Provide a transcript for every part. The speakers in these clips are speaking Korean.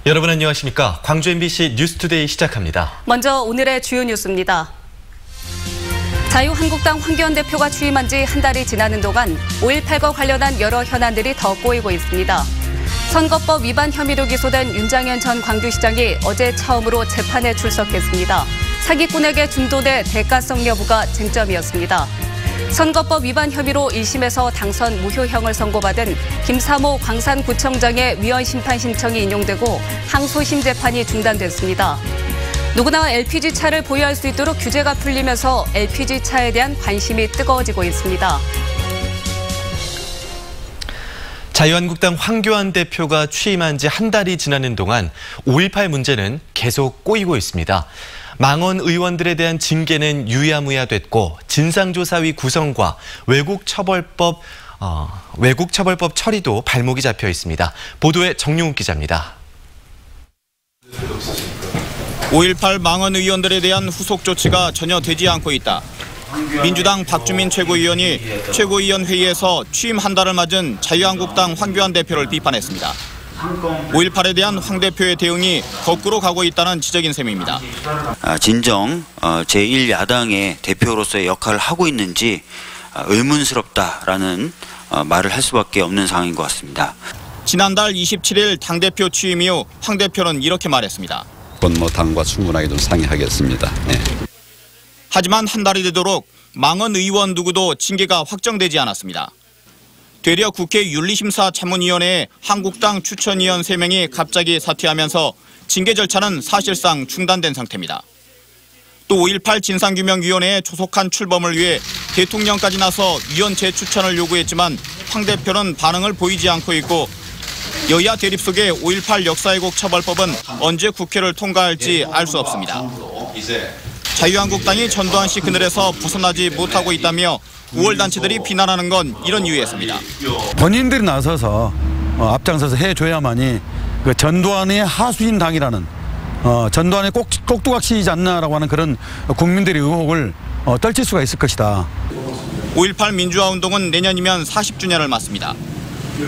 여러분 안녕하십니까? 광주 MBC 뉴스투데이 시작합니다. 먼저 오늘의 주요 뉴스입니다. 자유한국당 황교안 대표가 취임한 지 한 달이 지나는 동안 5.18과 관련한 여러 현안들이 더 꼬이고 있습니다. 선거법 위반 혐의로 기소된 윤장현 전 광주시장이 어제 처음으로 재판에 출석했습니다. 사기꾼에게 중도돼 대가성 여부가 쟁점이었습니다. 선거법 위반 혐의로 1심에서 당선 무효형을 선고받은 김사모 광산구청장의 위헌 심판 신청이 인용되고 항소심 재판이 중단됐습니다. 누구나 LPG차를 보유할 수 있도록 규제가 풀리면서 LPG차에 대한 관심이 뜨거워지고 있습니다. 자유한국당 황교안 대표가 취임한 지 한 달이 지나는 동안 5.18 문제는 계속 꼬이고 있습니다. 망언 의원들에 대한 징계는 유야무야됐고 진상조사위 구성과 외국처벌법 처리도 발목이 잡혀 있습니다. 보도에 정용욱 기자입니다. 5.18 망언 의원들에 대한 후속 조치가 전혀 되지 않고 있다. 민주당 박주민 최고위원이 최고위원 회의에서 취임 한 달을 맞은 자유한국당 황교안 대표를 비판했습니다. 5.18에 대한 황 대표의 대응이 거꾸로 가고 있다는 지적인 셈입니다. 진정 제1야당의 대표로서의 역할을 하고 있는지 의문스럽다라는 말을 할 수밖에 없는 상황인 것 같습니다. 지난달 27일 당대표 취임 이후 황 대표는 이렇게 말했습니다. 당과 충분하게 좀 상의하겠습니다. 네. 하지만 한 달이 되도록 망언 의원 누구도 징계가 확정되지 않았습니다. 되려 국회 윤리심사자문위원회에 한국당 추천위원 3명이 갑자기 사퇴하면서 징계 절차는 사실상 중단된 상태입니다. 또 5.18 진상규명위원회에 조속한 출범을 위해 대통령까지 나서 위원 재추천을 요구했지만 황 대표는 반응을 보이지 않고 있고 여야 대립 속에 5.18 역사왜곡 처벌법은 언제 국회를 통과할지 알 수 없습니다. 자유한국당이 전두환 씨 그늘에서 벗어나지 못하고 있다며 우월단체들이 비난하는 건 이런 이유에서입니다. 본인들이 나서서 앞장서서 해줘야만이 그 전두환의 하수인 당이라는 전두환의 꼭두각시이지 않나라고 하는 그런 국민들의 의혹을 떨칠 수가 있을 것이다. 5.18 민주화운동은 내년이면 40주년을 맞습니다.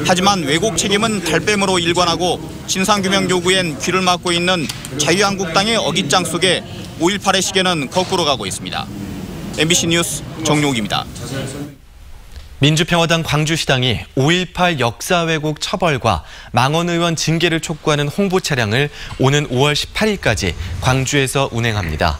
하지만 왜곡 책임은 달뱀으로 일관하고 진상규명 요구엔 귀를 막고 있는 자유한국당의 어깃장 속에 5.18의 시계는 거꾸로 가고 있습니다. MBC 뉴스 정용욱입니다. 민주평화당 광주시당이 5.18 역사왜곡 처벌과 망언 의원 징계를 촉구하는 홍보 차량을 오는 5월 18일까지 광주에서 운행합니다.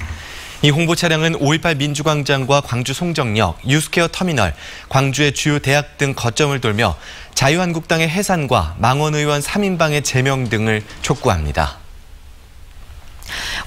이 홍보 차량은 5.18 민주광장과 광주 송정역, 유스케어 터미널, 광주의 주요 대학 등 거점을 돌며 자유한국당의 해산과 망언 의원 3인방의 제명 등을 촉구합니다.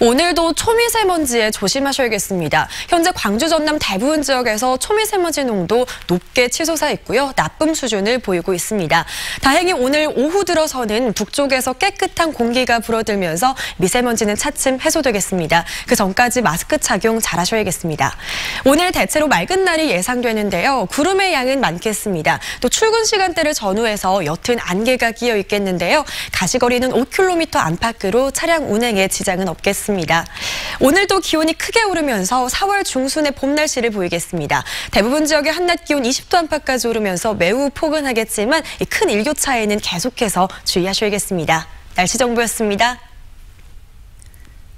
오늘도 초미세먼지에 조심하셔야겠습니다. 현재 광주 전남 대부분 지역에서 초미세먼지 농도 높게 치솟아 있고요. 나쁨 수준을 보이고 있습니다. 다행히 오늘 오후 들어서는 북쪽에서 깨끗한 공기가 불어들면서 미세먼지는 차츰 해소되겠습니다. 그 전까지 마스크 착용 잘하셔야겠습니다. 오늘 대체로 맑은 날이 예상되는데요. 구름의 양은 많겠습니다. 또 출근 시간대를 전후해서 옅은 안개가 끼어 있겠는데요. 가시거리는 5km 안팎으로 차량 운행에 지장은 없겠습니다. 오늘도 기온이 크게 오르면서 4월 중순의 봄 날씨를 보이겠습니다. 대부분 지역의 한낮 기온 20도 안팎까지 오르면서 매우 포근하겠지만 큰 일교차에는 계속해서 주의하셔야겠습니다. 날씨 정보였습니다.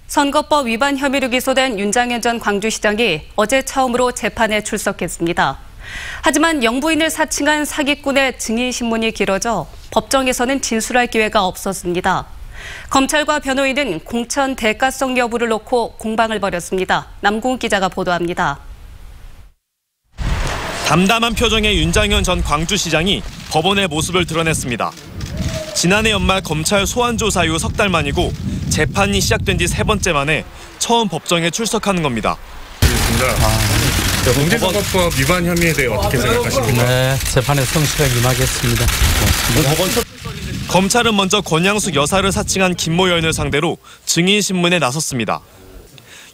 선거법 위반 혐의로 기소된 윤장현 전 광주시장이 어제 처음으로 재판에 출석했습니다. 하지만 영부인을 사칭한 사기꾼의 증인 신문이 길어져 법정에서는 진술할 기회가 없었습니다. 검찰과 변호인은 공천 대가성 여부를 놓고 공방을 벌였습니다. 남궁 기자가 보도합니다. 담담한 표정의 윤장현 전 광주시장이 법원의 모습을 드러냈습니다. 지난해 연말 검찰 소환 조사 이후 석 달 만이고 재판이 시작된 지 3번째 만에 처음 법정에 출석하는 겁니다. 공직선거법 위반 혐의에 대해 어떻게 생각하십니까? 네, 재판에 성실하게 임하겠습니다. 검찰은 먼저 권양숙 여사를 사칭한 김모 여인을 상대로 증인신문에 나섰습니다.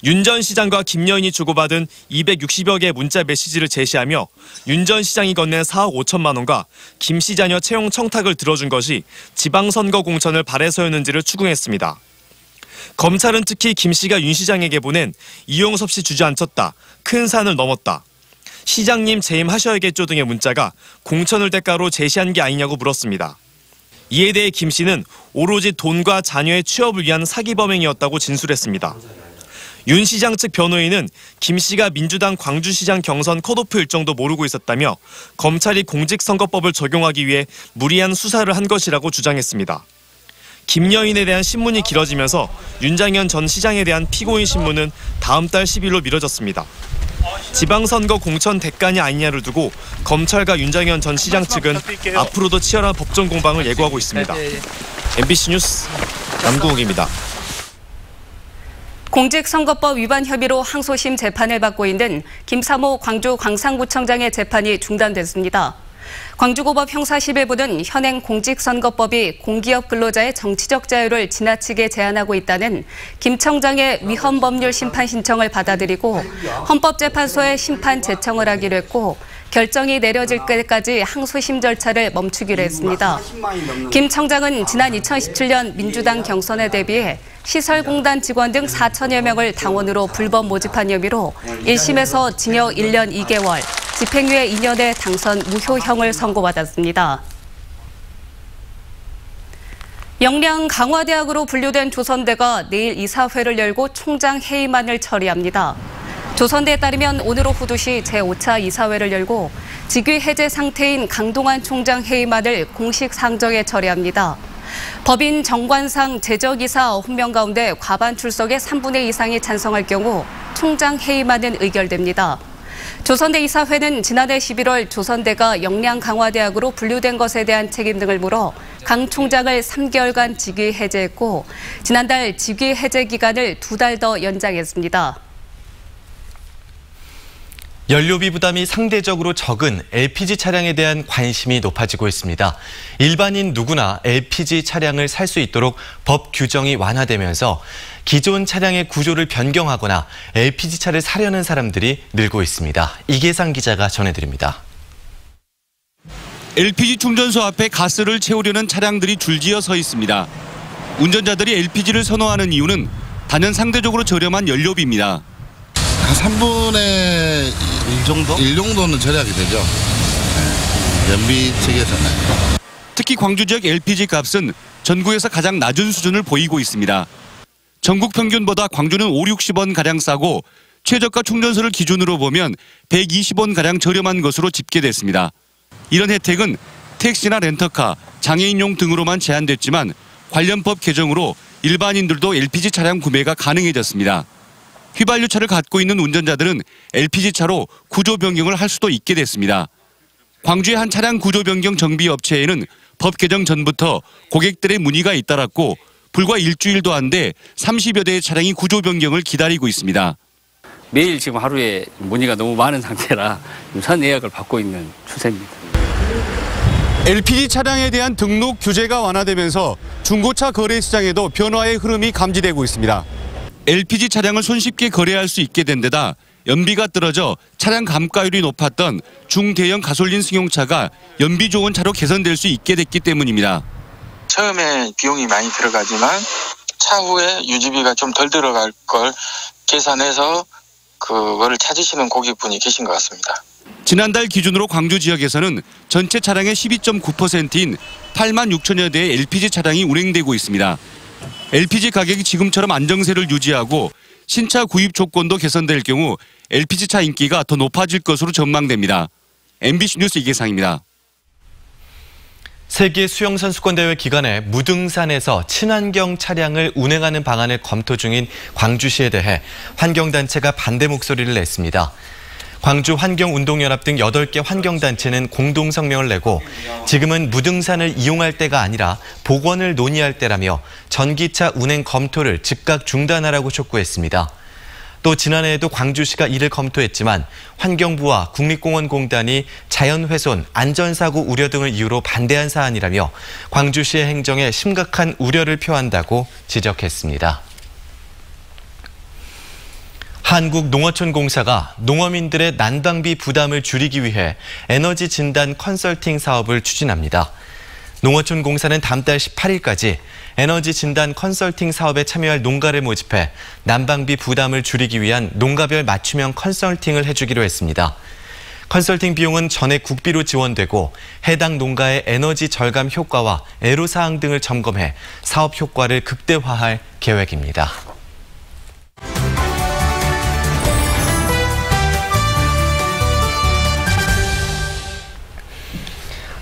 윤 전 시장과 김 여인이 주고받은 260여 개의 문자 메시지를 제시하며 윤 전 시장이 건넨 4억 5천만 원과 김 씨 자녀 채용 청탁을 들어준 것이 지방선거 공천을 바래서였는지를 추궁했습니다. 검찰은 특히 김 씨가 윤 시장에게 보낸 이용섭 씨 주저앉혔다, 큰 산을 넘었다, 시장님 재임하셔야겠죠 등의 문자가 공천을 대가로 제시한 게 아니냐고 물었습니다. 이에 대해 김 씨는 오로지 돈과 자녀의 취업을 위한 사기 범행이었다고 진술했습니다. 윤 시장 측 변호인은 김 씨가 민주당 광주시장 경선 컷오프 일정도 모르고 있었다며 검찰이 공직선거법을 적용하기 위해 무리한 수사를 한 것이라고 주장했습니다. 김 여인에 대한 신문이 길어지면서 윤장현 전 시장에 대한 피고인 신문은 다음 달 10일로 미뤄졌습니다. 지방선거 공천 대간이 아니냐를 두고 검찰과 윤장현 전 시장 측은 앞으로도 치열한 법정 공방을 예고하고 있습니다. MBC 뉴스 남궁욱입니다. 공직선거법 위반 혐의로 항소심 재판을 받고 있는 김삼호 광주 광산구청장의 재판이 중단됐습니다. 광주고법 형사11부는 현행 공직선거법이 공기업 근로자의 정치적 자유를 지나치게 제한하고 있다는 김 청장의 위헌법률 심판 신청을 받아들이고 헌법재판소에 심판 제청을 하기로 했고 결정이 내려질 때까지 항소심 절차를 멈추기로 했습니다. 김 청장은 지난 2017년 민주당 경선에 대비해 시설공단 직원 등 4천여 명을 당원으로 불법 모집한 혐의로 1심에서 징역 1년 2개월, 집행유예 2년의 당선 무효형을 선고받았습니다. 영양 강화대학으로 분류된 조선대가 내일 이사회를 열고 총장 회의만을 처리합니다. 조선대에 따르면 오늘 오후 2시 제5차 이사회를 열고 직위 해제 상태인 강동환 총장 회의만을 공식 상정에 처리합니다. 법인 정관상 제적이사 9명 가운데 과반 출석의 3분의 2 이상이 찬성할 경우 총장 회의만은 의결됩니다. 조선대 이사회는 지난해 11월 조선대가 역량강화대학으로 분류된 것에 대한 책임 등을 물어 강 총장을 3개월간 직위 해제했고 지난달 직위 해제 기간을 2달 더 연장했습니다. 연료비 부담이 상대적으로 적은 LPG 차량에 대한 관심이 높아지고 있습니다. 일반인 누구나 LPG 차량을 살 수 있도록 법 규정이 완화되면서 기존 차량의 구조를 변경하거나 LPG차를 사려는 사람들이 늘고 있습니다. 이계상 기자가 전해드립니다. LPG 충전소 앞에 가스를 채우려는 차량들이 줄지어 서 있습니다. 운전자들이 LPG를 선호하는 이유는 단연 상대적으로 저렴한 연료비입니다. 한 3분의 1 정도? 1 정도는 절약이 되죠. 네. 연비 측에서는. 특히 광주 지역 LPG 값은 전국에서 가장 낮은 수준을 보이고 있습니다. 전국 평균보다 광주는 50-60원가량 싸고 최저가 충전소를 기준으로 보면 120원가량 저렴한 것으로 집계됐습니다. 이런 혜택은 택시나 렌터카, 장애인용 등으로만 제한됐지만 관련 법 개정으로 일반인들도 LPG 차량 구매가 가능해졌습니다. 휘발유차를 갖고 있는 운전자들은 LPG차로 구조 변경을 할 수도 있게 됐습니다. 광주의 한 차량 구조 변경 정비 업체에는 법 개정 전부터 고객들의 문의가 잇따랐고 불과 일주일도 안 돼 30여 대의 차량이 구조 변경을 기다리고 있습니다. 매일 지금 하루에 문의가 너무 많은 상태라 선 예약을 받고 있는 추세입니다. LPG 차량에 대한 등록 규제가 완화되면서 중고차 거래 시장에도 변화의 흐름이 감지되고 있습니다. LPG 차량을 손쉽게 거래할 수 있게 된 데다 연비가 떨어져 차량 감가율이 높았던 중대형 가솔린 승용차가 연비 좋은 차로 개선될 수 있게 됐기 때문입니다. 처음에 비용이 많이 들어가지만 차후에 유지비가 좀 덜 들어갈 걸 계산해서 그거를 찾으시는 고객분이 계신 것 같습니다. 지난달 기준으로 광주 지역에서는 전체 차량의 12.9%인 8만 6천여 대의 LPG 차량이 운행되고 있습니다. LPG 가격이 지금처럼 안정세를 유지하고 신차 구입 조건도 개선될 경우 LPG차 인기가 더 높아질 것으로 전망됩니다. MBC 뉴스 이계상입니다. 세계 수영선수권대회 기간에 무등산에서 친환경 차량을 운행하는 방안을 검토 중인 광주시에 대해 환경단체가 반대 목소리를 냈습니다. 광주 환경운동연합 등 8개 환경단체는 공동성명을 내고 지금은 무등산을 이용할 때가 아니라 복원을 논의할 때라며 전기차 운행 검토를 즉각 중단하라고 촉구했습니다. 또 지난해에도 광주시가 이를 검토했지만 환경부와 국립공원공단이 자연훼손, 안전사고 우려 등을 이유로 반대한 사안이라며 광주시의 행정에 심각한 우려를 표한다고 지적했습니다. 한국농어촌공사가 농어민들의 난방비 부담을 줄이기 위해 에너지 진단 컨설팅 사업을 추진합니다. 농어촌공사는 다음 달 18일까지 에너지 진단 컨설팅 사업에 참여할 농가를 모집해 난방비 부담을 줄이기 위한 농가별 맞춤형 컨설팅을 해주기로 했습니다. 컨설팅 비용은 전액 국비로 지원되고 해당 농가의 에너지 절감 효과와 애로사항 등을 점검해 사업 효과를 극대화할 계획입니다.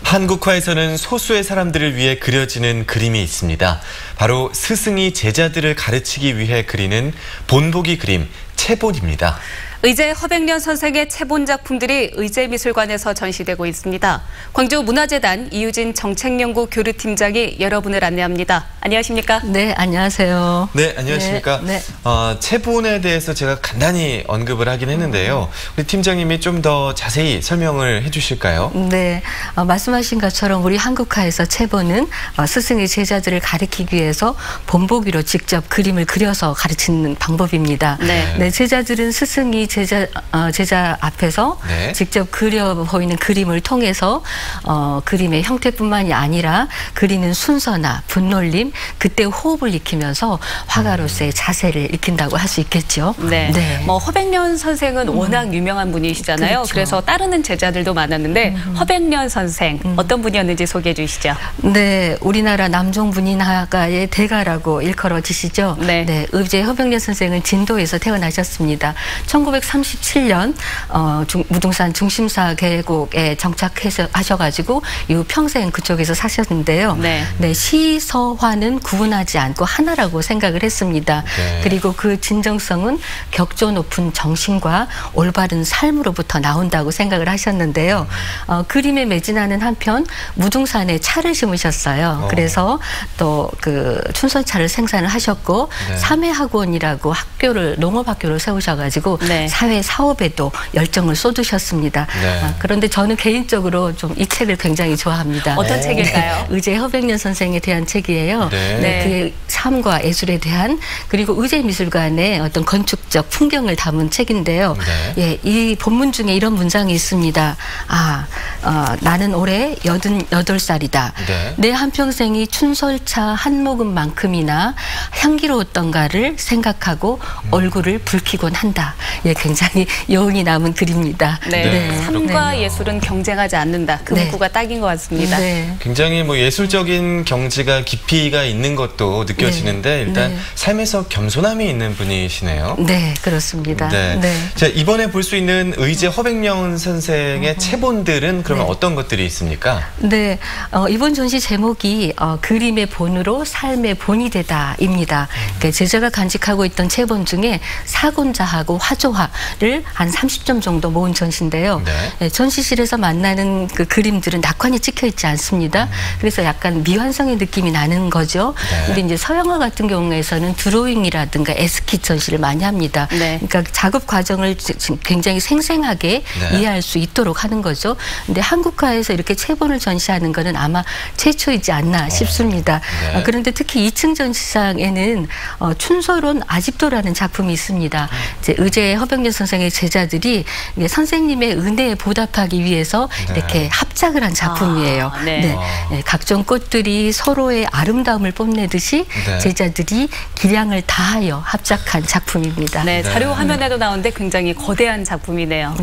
한국화에서는 소수의 사람들을 위해 그려지는 그림이 있습니다. 바로 스승이 제자들을 가르치기 위해 그리는 본보기 그림, 체본입니다. 의제 허백년 선생의 체본 작품들이 의제미술관에서 전시되고 있습니다. 광주 문화재단 이유진 정책연구 교류팀장이 여러분을 안내합니다. 안녕하십니까? 네, 안녕하세요. 네, 안녕하십니까? 네. 체본에 대해서 제가 간단히 언급을 하긴 했는데요. 우리 팀장님이 좀 더 자세히 설명을 해주실까요? 네, 말씀하신 것처럼 우리 한국화에서 체본은 스승이 제자들을 가르치기 위해서 본보기로 직접 그림을 그려서 가르치는 방법입니다. 네, 제자들은 스승이 제자 앞에서 네. 직접 그려 보이는 그림을 통해서 그림의 형태뿐만이 아니라 그리는 순서나 분놀림, 그때 호흡을 익히면서 화가로서의 자세를 익힌다고 할 수 있겠죠. 네. 뭐 허백년 선생은 워낙 유명한 분이시잖아요. 그렇죠. 그래서 따르는 제자들도 많았는데 허백년 선생 어떤 분이었는지 소개해 주시죠. 네, 우리나라 남종 문인화가의 대가라고 일컬어지시죠. 네. 의제 허백년 선생은 진도에서 태어나셨습니다. 1937년 무등산 중심사 계곡에 정착하셔가지고 이후 평생 그쪽에서 사셨는데요. 네, 시서화는 구분하지 않고 하나라고 생각을 했습니다. 네. 그리고 그 진정성은 격조 높은 정신과 올바른 삶으로부터 나온다고 생각을 하셨는데요. 그림에 매진하는 한편 무등산에 차를 심으셨어요. 그래서 또 그 춘선차를 생산을 하셨고 네. 사매학원이라고 농업학교를 세우셔가지고 사회 사업에도 열정을 쏟으셨습니다. 네. 그런데 저는 개인적으로 좀 이 책을 굉장히 좋아합니다. 어떤 책일까요? 의제 허백년 선생에 대한 책이에요. 그의 삶과 예술에 대한, 그리고 의제미술관의 어떤 건축적 풍경을 담은 책인데요. 예, 이 본문 중에 이런 문장이 있습니다. 나는 올해 88살이다. 내 한평생이 춘설차 한 모금만큼이나 향기로웠던가를 생각하고 얼굴을 붉히곤 한다. 예, 굉장히 여운이 남은 글입니다. 삶과 예술은 경쟁하지 않는다. 그 문구가 딱인 것 같습니다. 굉장히 뭐 예술적인 경지가 깊이가 있는 것도 느껴지는데 일단 삶에서 겸손함이 있는 분이시네요. 네, 그렇습니다. 자, 이번에 볼 수 있는 의제 허백년 선생의 체본들은 그러면 어떤 것들이 있습니까? 네, 이번 전시 제목이 그림의 본으로 삶의 본이 되다입니다. 제자가 간직하고 있던 체본 중에 사곤자하고 화조화를 한 30점 정도 모은 전시인데요. 전시실에서 만나는 그 그림들은 낙관이 찍혀 있지 않습니다. 그래서 약간 미완성의 느낌이 나는 거죠. 근데 이제 서양화 같은 경우에서는 드로잉이라든가 에스키 전시를 많이 합니다. 그러니까 작업 과정을 굉장히 생생하게 이해할 수 있도록 하는 거죠. 근데 한국화에서 이렇게 체본을 전시하는 거는 아마 최초이지 않나 싶습니다. 그런데 특히 2층 전시장에는 춘설원 아직도라는 작품이 있습니다. 이제 의제 허백년 선생의 제자들이 선생님의 은혜에 보답하기 위해서 이렇게 합작을 한 작품이에요. 각종 꽃들이 서로의 아름다움을 뽐내듯이 제자들이 기량을 다하여 합작한 작품입니다. 자료 화면에도 나오는데 굉장히 거대한 작품이네요.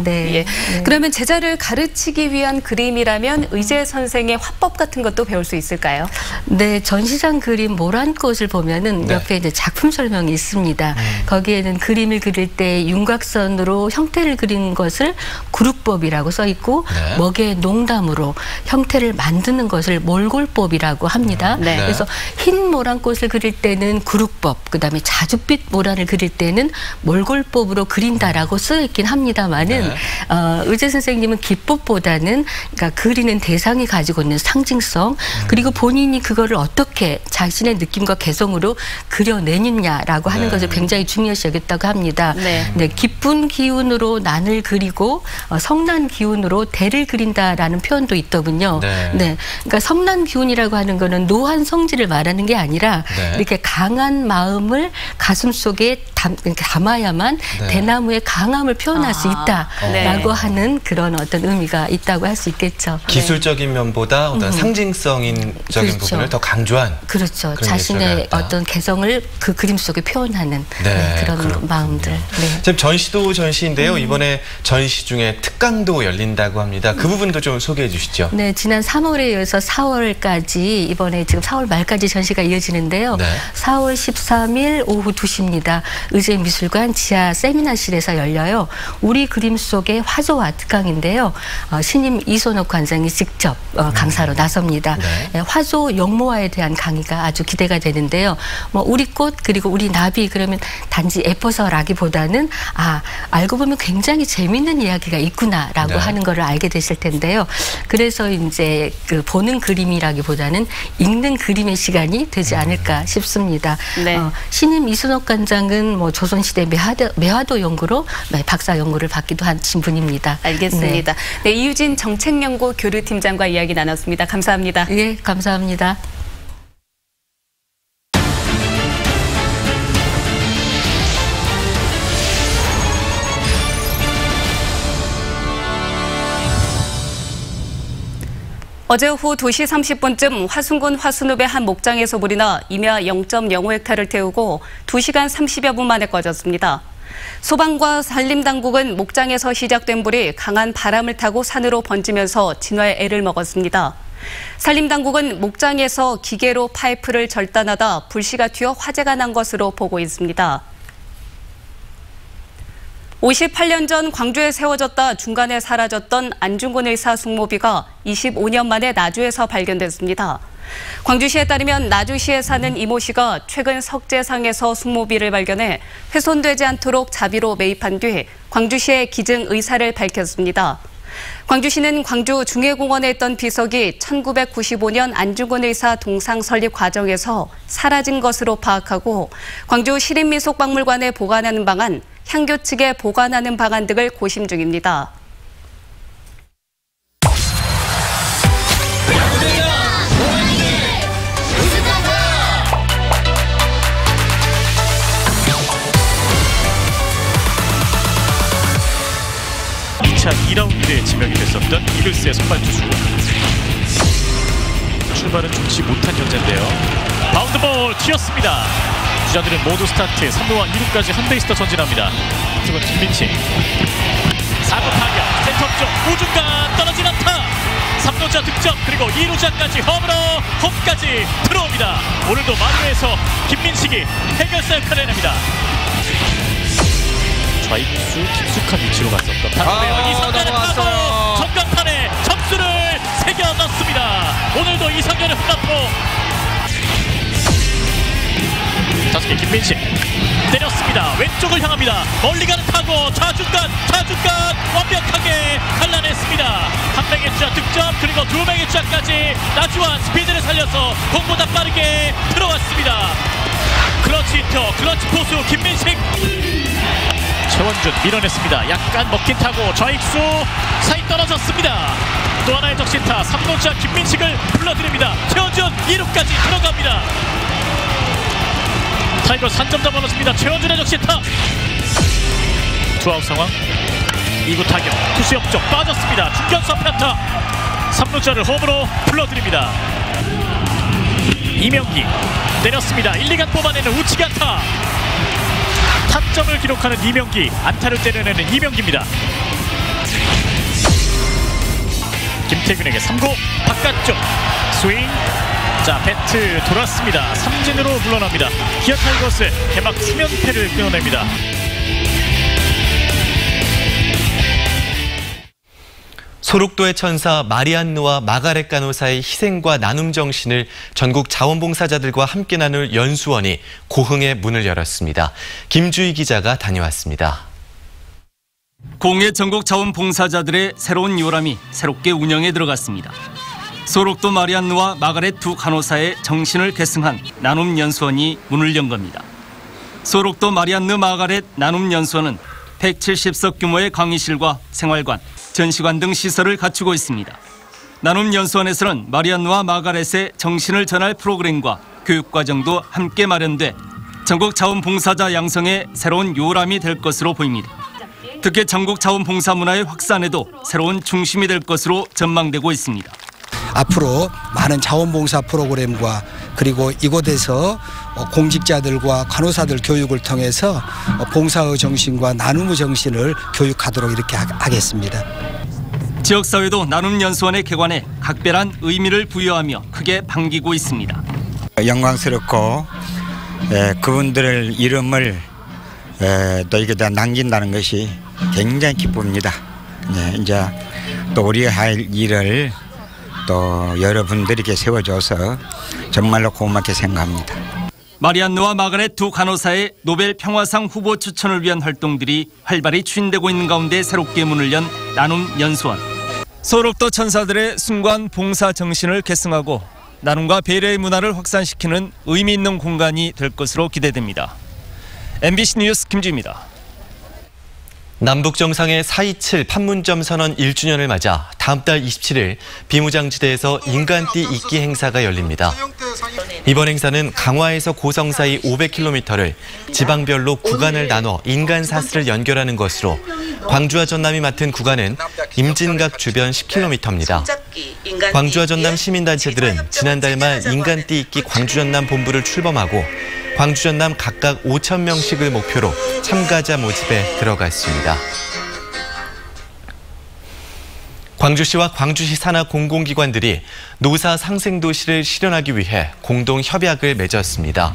그러면 제자를 가르치기 위한 그림이라면 의제 선생의 화법 같은 것도 배울 수 있을까요? 네, 전시장 그림 모란꽃을 보면은 옆에 이제 작품 설명이 있습니다. 거기에는 그림을 그릴 때 윤곽선으로 형태를 그린 것을 구룩법이라고 써 있고 먹의 농담으로 형태를 만드는 것을 몰골법이라고 합니다. 그래서 흰 모란꽃을 그릴 때는 구룩법, 그다음에 자줏빛 모란을 그릴 때는 몰골법으로 그린다라고 쓰여 있긴 합니다만은 의제 선생님은 기법보다는 그러니까 그리는 대상이 가지고 있는 상징성, 그리고 본인이 그거를 어떻게 자신의 느낌과 개성으로 그려내느냐라고 하는 것을 굉장히 중요시 여겼다고 합니다. 기쁜 기운으로 난을 그리고 성난 기운으로 대를 그린다라는 표현도 있더군요. 그러니까 성난 기운이라고 하는 거는 노한 성질을 말하는 게 아니라 이렇게 강한 마음을 가슴 속에 담아야만 대나무의 강함을 표현할 수 있다라고 하는 그런 어떤 의미가 있다고 할 수 있겠죠. 기술적인 면보다 어떤 상징성적인 부분을 더 강조한 자신의 어떤 개성을 그 그림 속에 표현하는 그런 마음들. 지금 전시 전시도 전시인데요. 이번에 전시 중에 특강도 열린다고 합니다. 그 부분도 좀 소개해 주시죠. 네, 지난 3월에 이어서 4월까지 이번에 지금 4월 말까지 전시가 이어지는데요. 네. 4월 13일 오후 2시입니다. 의제미술관 지하 세미나실에서 열려요. 우리 그림 속의 화조와 특강인데요. 신임 이소넉 관장이 직접 강사로 나섭니다. 네. 화조 용모화에 대한 강의가 아주 기대가 되는데요. 우리 꽃 그리고 우리 나비 그러면 단지 예뻐서라기보다는 알고 보면 굉장히 재밌는 이야기가 있구나라고 하는 거를 알게 되실 텐데요. 그래서 이제 보는 그림이라기보다는 읽는 그림의 시간이 되지 않을까 싶습니다. 네. 신임 이소넉 관장은 조선시대 매화도 연구로 박사 연구를 받기도 하신 분입니다. 알겠습니다. 네, 이유진 정책연구 교류팀장과 이야기 나눴습니다. 감사합니다. 예, 감사합니다. 어제 오후 2시 30분쯤 화순군 화순읍의 한 목장에서 불이 나 임야 0.05헥타를 태우고 2시간 30여 분 만에 꺼졌습니다. 소방과 산림당국은 목장에서 시작된 불이 강한 바람을 타고 산으로 번지면서 진화에 애를 먹었습니다. 산림당국은 목장에서 기계로 파이프를 절단하다 불씨가 튀어 화재가 난 것으로 보고 있습니다. 58년 전 광주에 세워졌다 중간에 사라졌던 안중근 의사 숙모비가 25년 만에 나주에서 발견됐습니다. 광주시에 따르면 나주시에 사는 이모 씨가 최근 석재상에서 숙모비를 발견해 훼손되지 않도록 자비로 매입한 뒤 광주시에 기증 의사를 밝혔습니다. 광주시는 광주 중해공원에 있던 비석이 1995년 안중근 의사 동상 설립 과정에서 사라진 것으로 파악하고 광주 시립민속박물관에 보관하는 방안, 향교 측에 보관하는 방안 등을 고심 중입니다. 자, 2라운드에 지명이 됐었던 이글스의 선발 투수. 출발은 좋지 못한 현재인데요. 바운드볼 튀었습니다. 주자들은 모두 스타트. 3루와 2루까지 한 베이스더 전진합니다. 지금 김민식 4구 타격 센터 쪽 우중간 떨어진 안타. 3루자 득점 그리고 2루자까지 홈으로 홈까지 들어옵니다. 오늘도 만루에서 김민식이 해결사 역할을 해냅니다. 좌익수 깊숙한 위치로 갔었던 타구예요. 이성현의 타구 전광판에 점수를 새겨 넣습니다. 오늘도 이성현의 홈런포. 다섯개 김민식 때렸습니다. 왼쪽을 향합니다. 멀리 가는 타구 좌중간 완벽하게 갈라냈습니다. 한 명의 주자 득점 그리고 두 명의 주자까지 나주와 스피드를 살려서 공보다 빠르게 들어왔습니다. 클러치 히터 클러치 포수 김민식. 최원준 밀어냈습니다. 약간 먹힌 타고 좌익수 사이 떨어졌습니다. 또 하나의 적시타 3루자 김민식을 불러드립니다. 최원준 2루까지 들어갑니다. 타이거스 한 점 더 벌어집니다. 최원준의 적시타. 투아웃 상황. 2구 타격 투수 옆쪽 빠졌습니다. 중견수 편타. 3루자를 홈으로 불러드립니다. 이명기 때렸습니다. 1, 2간 뽑아내는 우측 안타. 타점을 기록하는 이명기, 안타를 때려내는 이명기입니다. 김태균에게 3구 바깥쪽 스윙. 자, 배트 돌았습니다. 삼진으로 물러납니다. 기아 타이거스 개막 3연패를 끊어냅니다. 소록도의 천사 마리안느와 마가렛 간호사의 희생과 나눔 정신을 전국 자원봉사자들과 함께 나눌 연수원이 고흥에 문을 열었습니다. 김주희 기자가 다녀왔습니다. 공예 전국 자원봉사자들의 새로운 요람이 새롭게 운영에 들어갔습니다. 소록도 마리안느와 마가렛 두 간호사의 정신을 계승한 나눔 연수원이 문을 연 겁니다. 소록도 마리안느 마가렛 나눔 연수원은 170석 규모의 강의실과 생활관, 전시관 등 시설을 갖추고 있습니다. 나눔 연수원에서는 마리안느와 마가렛의 정신을 전할 프로그램과 교육과정도 함께 마련돼 전국 자원봉사자 양성에 새로운 요람이 될 것으로 보입니다. 특히 전국 자원봉사 문화의 확산에도 새로운 중심이 될 것으로 전망되고 있습니다. 앞으로 많은 자원봉사 프로그램과 그리고 이곳에서 공직자들과 간호사들 교육을 통해서 봉사의 정신과 나눔의 정신을 교육하도록 이렇게 하겠습니다. 지역사회도 나눔연수원의 개관에 각별한 의미를 부여하며 크게 반기고 있습니다. 영광스럽고 그분들 이름을 또 여기다 남긴다는 것이 굉장히 기쁩니다. 이제 또 우리가 할 일을 또 여러분들에게 세워줘서 정말로 고맙게 생각합니다. 마리안느와 마가렛 두 간호사의 노벨 평화상 후보 추천을 위한 활동들이 활발히 추진되고 있는 가운데 새롭게 문을 연 나눔연수원. 소록도 천사들의 숭고한 봉사 정신을 계승하고 나눔과 배려의 문화를 확산시키는 의미 있는 공간이 될 것으로 기대됩니다. MBC 뉴스 김주입니다. 남북 정상의 4.27 판문점 선언 1주년을 맞아 다음 달 27일 비무장지대에서 인간띠 잇기 행사가 열립니다. 이번 행사는 강화에서 고성 사이 500km를 지방별로 구간을 나눠 인간사슬을 연결하는 것으로 광주와 전남이 맡은 구간은 임진각 주변 10km입니다. 광주와 전남 시민단체들은 지난달 말 인간띠 잇기 광주 전남 본부를 출범하고 광주 전남 각각 5,000명씩을 목표로 참가자 모집에 들어갔습니다. 광주시와 광주시 산하 공공기관들이 노사 상생도시를 실현하기 위해 공동 협약을 맺었습니다.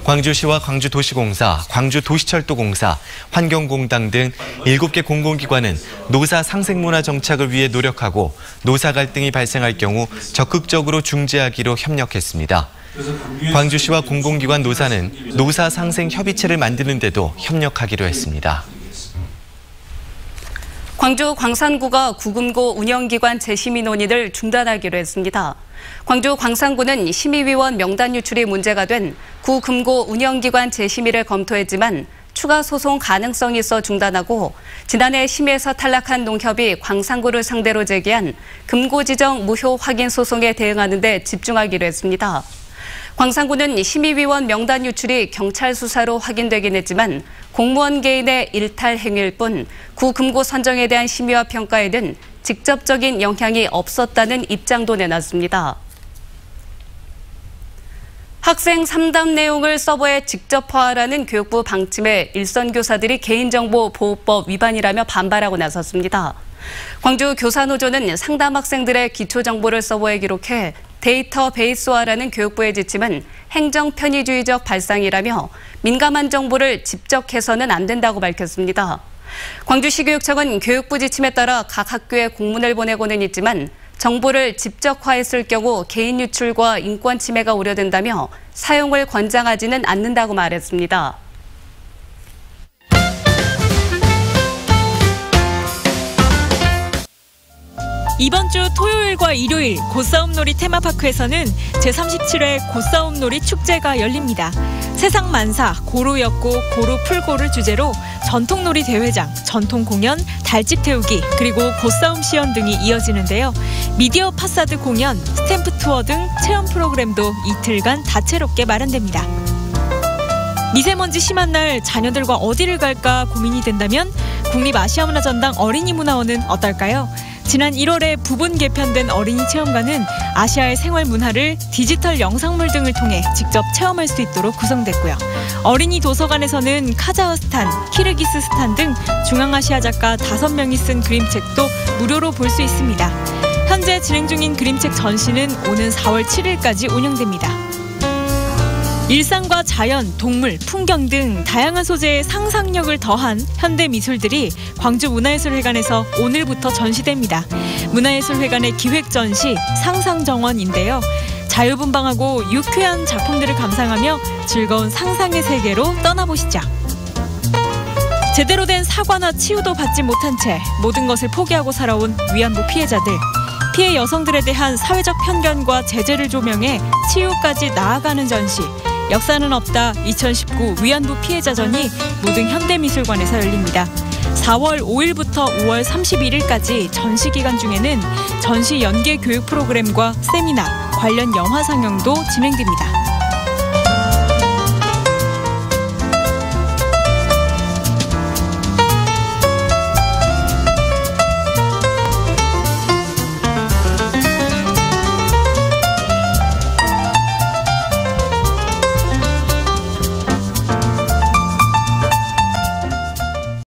광주시와 광주도시공사, 광주도시철도공사, 환경공단 등 7개 공공기관은 노사 상생문화 정착을 위해 노력하고 노사 갈등이 발생할 경우 적극적으로 중재하기로 협력했습니다. 광주시와 공공기관 노사는 노사 상생 협의체를 만드는 데도 협력하기로 했습니다. 광주 광산구가 구금고 운영기관 재심의 논의를 중단하기로 했습니다. 광주 광산구는 심의위원 명단 유출이 문제가 된 구금고 운영기관 재심의를 검토했지만 추가 소송 가능성이 있어 중단하고 지난해 심의에서 탈락한 농협이 광산구를 상대로 제기한 금고 지정 무효 확인 소송에 대응하는 데 집중하기로 했습니다. 광산구는 심의위원 명단 유출이 경찰 수사로 확인되긴 했지만 공무원 개인의 일탈 행위일 뿐 구 금고 선정에 대한 심의와 평가에는 직접적인 영향이 없었다는 입장도 내놨습니다. 학생 상담 내용을 서버에 직접화하라는 교육부 방침에 일선 교사들이 개인정보보호법 위반이라며 반발하고 나섰습니다. 광주 교사노조는 상담 학생들의 기초정보를 서버에 기록해 데이터베이스화라는 교육부의 지침은 행정 편의주의적 발상이라며 민감한 정보를 집적해서는 안 된다고 밝혔습니다. 광주시교육청은 교육부 지침에 따라 각 학교에 공문을 보내고는 있지만 정보를 집적화했을 경우 개인 유출과 인권 침해가 우려된다며 사용을 권장하지는 않는다고 말했습니다. 이번 주 토요일과 일요일 고싸움놀이 테마파크에서는 제37회 고싸움놀이 축제가 열립니다. 세상 만사, 고루였고 고루 풀고를 주제로 전통놀이 대회장, 전통 공연, 달집 태우기, 그리고 고싸움 시연 등이 이어지는데요. 미디어 파사드 공연, 스탬프 투어 등 체험 프로그램도 이틀간 다채롭게 마련됩니다. 미세먼지 심한 날 자녀들과 어디를 갈까 고민이 된다면 국립아시아문화전당 어린이문화원은 어떨까요? 지난 1월에 부분 개편된 어린이 체험관은 아시아의 생활 문화를 디지털 영상물 등을 통해 직접 체험할 수 있도록 구성됐고요. 어린이 도서관에서는 카자흐스탄, 키르기스스탄 등 중앙아시아 작가 5명이 쓴 그림책도 무료로 볼 수 있습니다. 현재 진행 중인 그림책 전시는 오는 4월 7일까지 운영됩니다. 일상과 자연, 동물, 풍경 등 다양한 소재의 상상력을 더한 현대 미술들이 광주문화예술회관에서 오늘부터 전시됩니다. 문화예술회관의 기획전시 상상정원인데요. 자유분방하고 유쾌한 작품들을 감상하며 즐거운 상상의 세계로 떠나보시죠. 제대로 된 사과나 치유도 받지 못한 채 모든 것을 포기하고 살아온 위안부 피해자들. 피해 여성들에 대한 사회적 편견과 제재를 조명해 치유까지 나아가는 전시. 역사는 없다 2019 위안부 피해자전이 모든 현대미술관에서 열립니다. 4월 5일부터 5월 31일까지 전시 기간 중에는 전시 연계 교육 프로그램과 세미나, 관련 영화 상영도 진행됩니다.